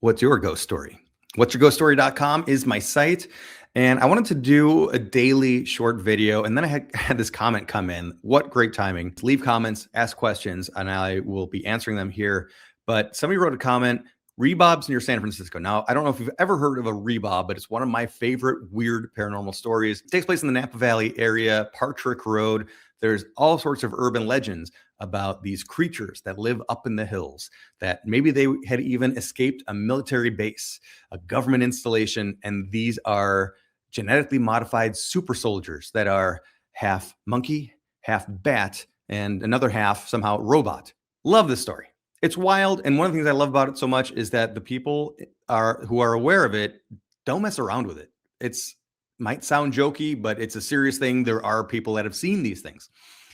What's your ghost story? What'syourghoststory.com is my site. And I wanted to do a daily short video. And then I had this comment come in. What great timing. Leave comments, ask questions, and I will be answering them here. But somebody wrote a comment, Rebobs near San Francisco. Now, I don't know if you've ever heard of a Rebob, but it's one of my favorite weird paranormal stories. It takes place in the Napa Valley area, Partrick Road. There's all sorts of urban legends about these creatures that live up in the hills, that maybe they had even escaped a military base, a government installation, and these are genetically modified super soldiers that are half monkey, half bat, and another half somehow robot. Love this story. It's wild, and one of the things I love about it so much is that the people who are aware of it don't mess around with it. It's might sound jokey, but it's a serious thing. There are people that have seen these things.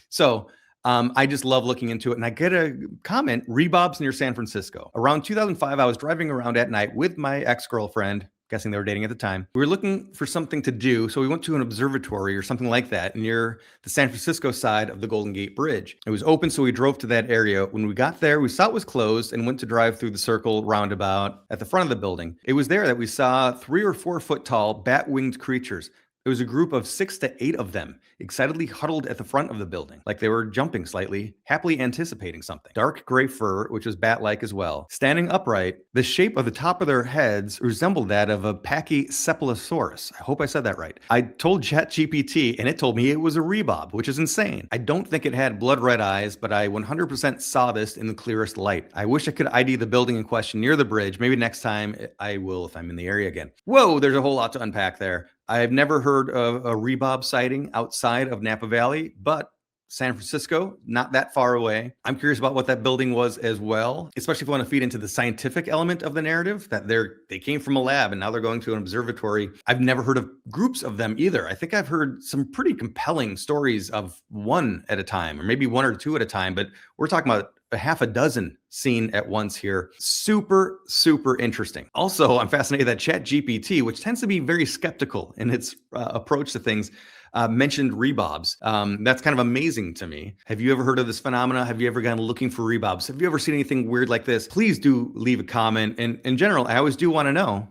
So I just love looking into it. And I get a comment, Rebobs near San Francisco. Around 2005, I was driving around at night with my ex-girlfriend, guessing they were dating at the time. We were looking for something to do. So we went to an observatory or something like that near the San Francisco side of the Golden Gate Bridge. It was open, so we drove to that area. When we got there, we saw it was closed and went to drive through the circle roundabout at the front of the building. It was there that we saw 3 or 4 foot tall bat-winged creatures. It was a group of 6 to 8 of them, excitedly huddled at the front of the building, like they were jumping slightly, happily anticipating something. Dark gray fur, which was bat-like as well. Standing upright, the shape of the top of their heads resembled that of a Pachycephalosaurus. I hope I said that right. I told ChatGPT, and it told me it was a Rebob, which is insane. I don't think it had blood red eyes, but I 100% saw this in the clearest light. I wish I could ID the building in question near the bridge. Maybe next time I will if I'm in the area again. Whoa, there's a whole lot to unpack there. I've never heard of a Rebob sighting outside of Napa Valley, but San Francisco, not that far away. I'm curious about what that building was as well, especially if you want to feed into the scientific element of the narrative, that they came from a lab and now they're going to an observatory. I've never heard of groups of them either. I think I've heard some pretty compelling stories of one at a time, or maybe 1 or 2 at a time, but we're talking about a half a dozen seen at once here. Super, super interesting. Also, I'm fascinated that ChatGPT, which tends to be very skeptical in its approach to things, mentioned Rebobs. That's kind of amazing to me. Have you ever heard of this phenomena? Have you ever gone looking for Rebobs? Have you ever seen anything weird like this? Please do leave a comment. And in general, I always do want to know,